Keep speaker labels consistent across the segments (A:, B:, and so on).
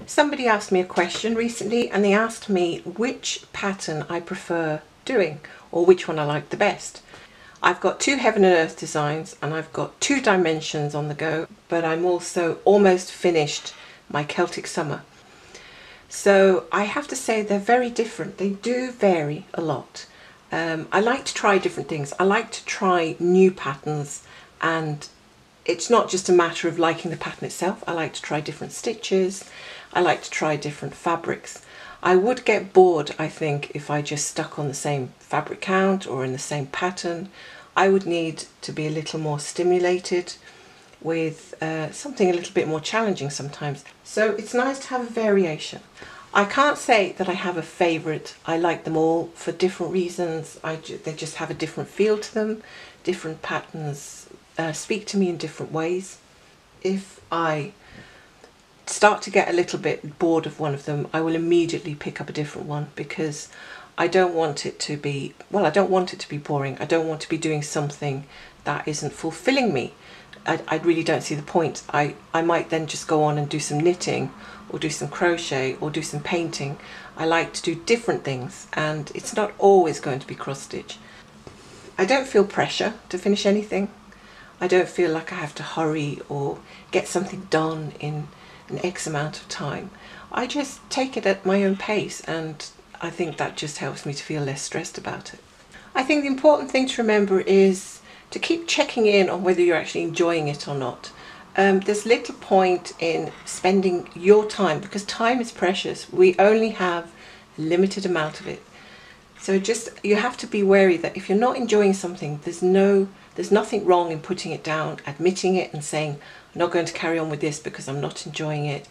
A: Somebody asked me a question recently and they asked me which pattern I prefer doing or which one I like the best. I've got two heaven and earth designs and I've got 2 dimensions on the go, but I'm also almost finished my Celtic summer. So I have to say they're very different. They do vary a lot. I like to try different things. I like to try new patterns, and it's not just a matter of liking the pattern itself. I like to try different stitches. I like to try different fabrics. I would get bored, I think, if I just stuck on the same fabric count or in the same pattern. I would need to be a little more stimulated with something a little bit more challenging sometimes. So it's nice to have a variation. I can't say that I have a favourite. I like them all for different reasons. They just have a different feel to them. Different patterns speak to me in different ways. If I start to get a little bit bored of one of them, I will immediately pick up a different one, because I don't want it to be, well, I don't want it to be boring. I don't want to be doing something that isn't fulfilling me. I really don't see the point. I might then just go on and do some knitting or do some crochet or do some painting. I like to do different things, and it's not always going to be cross stitch. I don't feel pressure to finish anything. I don't feel like I have to hurry or get something done in an X amount of time. I just take it at my own pace, and I think that just helps me to feel less stressed about it. I think the important thing to remember is to keep checking in on whether you're actually enjoying it or not. There's little point in spending your time, because time is precious. We only have a limited amount of it. So you have to be wary that if you're not enjoying something, there's nothing wrong in putting it down, admitting it and saying, I'm not going to carry on with this because I'm not enjoying it.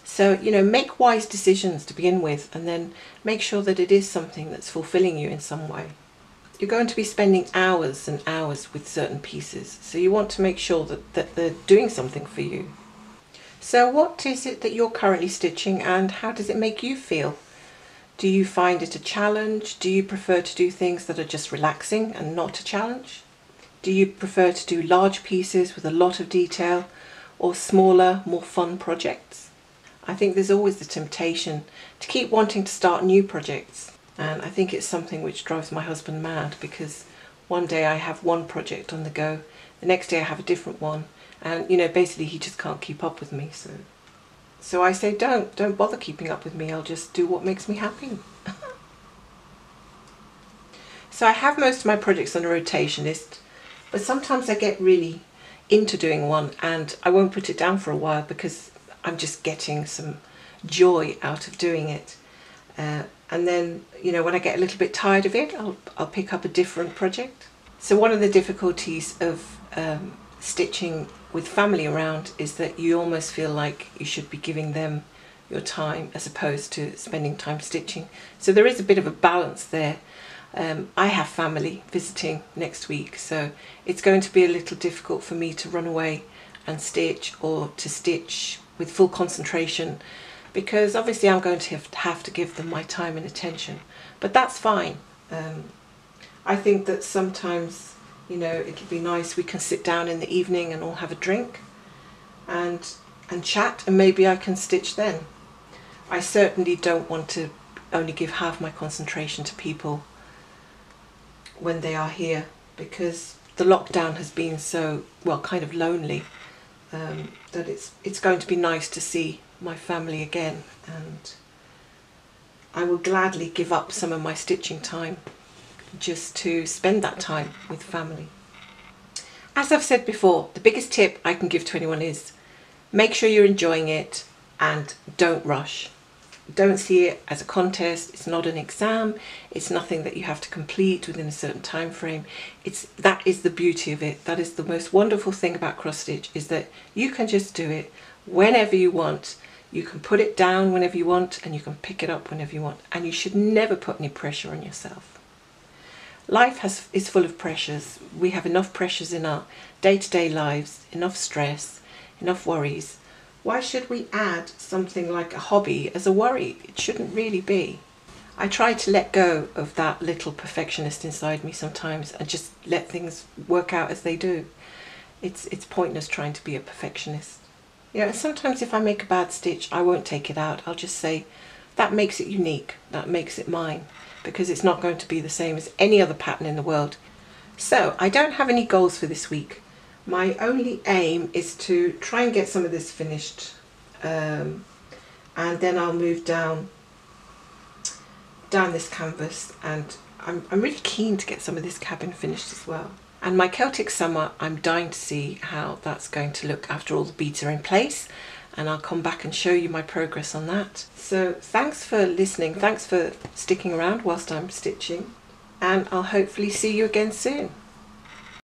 A: So, make wise decisions to begin with, and then make sure that it is something that's fulfilling you in some way. You're going to be spending hours and hours with certain pieces, so you want to make sure that they're doing something for you. So what is it that you're currently stitching, and how does it make you feel? Do you find it a challenge? Do you prefer to do things that are just relaxing and not a challenge? Do you prefer to do large pieces with a lot of detail, or smaller, more fun projects? I think there's always the temptation to keep wanting to start new projects. And I think it's something which drives my husband mad, because one day I have one project on the go, the next day I have a different one, and basically he just can't keep up with me. So I say, don't bother keeping up with me. I'll just do what makes me happy. So I have most of my projects on a rotation list, but sometimes I get really into doing one and I won't put it down for a while because I'm just getting some joy out of doing it. And then, when I get a little bit tired of it, I'll pick up a different project. So one of the difficulties of stitching with family around is that you almost feel like you should be giving them your time as opposed to spending time stitching. So there is a bit of a balance there. I have family visiting next week, so it's going to be a little difficult for me to run away and stitch, or to stitch with full concentration, because obviously I'm going to have to give them my time and attention, but that's fine. I think that sometimes, it'll be nice, we can sit down in the evening and all have a drink and chat, and maybe I can stitch then. I certainly don't want to only give half my concentration to people when they are here, because the lockdown has been so, kind of lonely, that it's going to be nice to see my family again, and I will gladly give up some of my stitching time just to spend that time with family. As I've said before, the biggest tip I can give to anyone is make sure you're enjoying it and don't rush. Don't see it as a contest. It's not an exam. It's nothing that you have to complete within a certain time frame. That is the beauty of it. That is the most wonderful thing about cross stitch, is that you can just do it whenever you want. You can put it down whenever you want, and you can pick it up whenever you want, and you should never put any pressure on yourself. Life is full of pressures. We have enough pressures in our day-to-day lives, enough stress, enough worries. Why should we add something like a hobby as a worry? It shouldn't really be. I try to let go of that little perfectionist inside me sometimes and just let things work out as they do. It's pointless trying to be a perfectionist. You know, sometimes if I make a bad stitch, I won't take it out. I'll just say, that makes it unique, that makes it mine, because it's not going to be the same as any other pattern in the world. So I don't have any goals for this week. My only aim is to try and get some of this finished, and then I'll move down this canvas, and I'm really keen to get some of this cabin finished as well. And my Celtic summer, I'm dying to see how that's going to look after all the beads are in place, and I'll come back and show you my progress on that. So thanks for listening, thanks for sticking around whilst I'm stitching, and I'll hopefully see you again soon.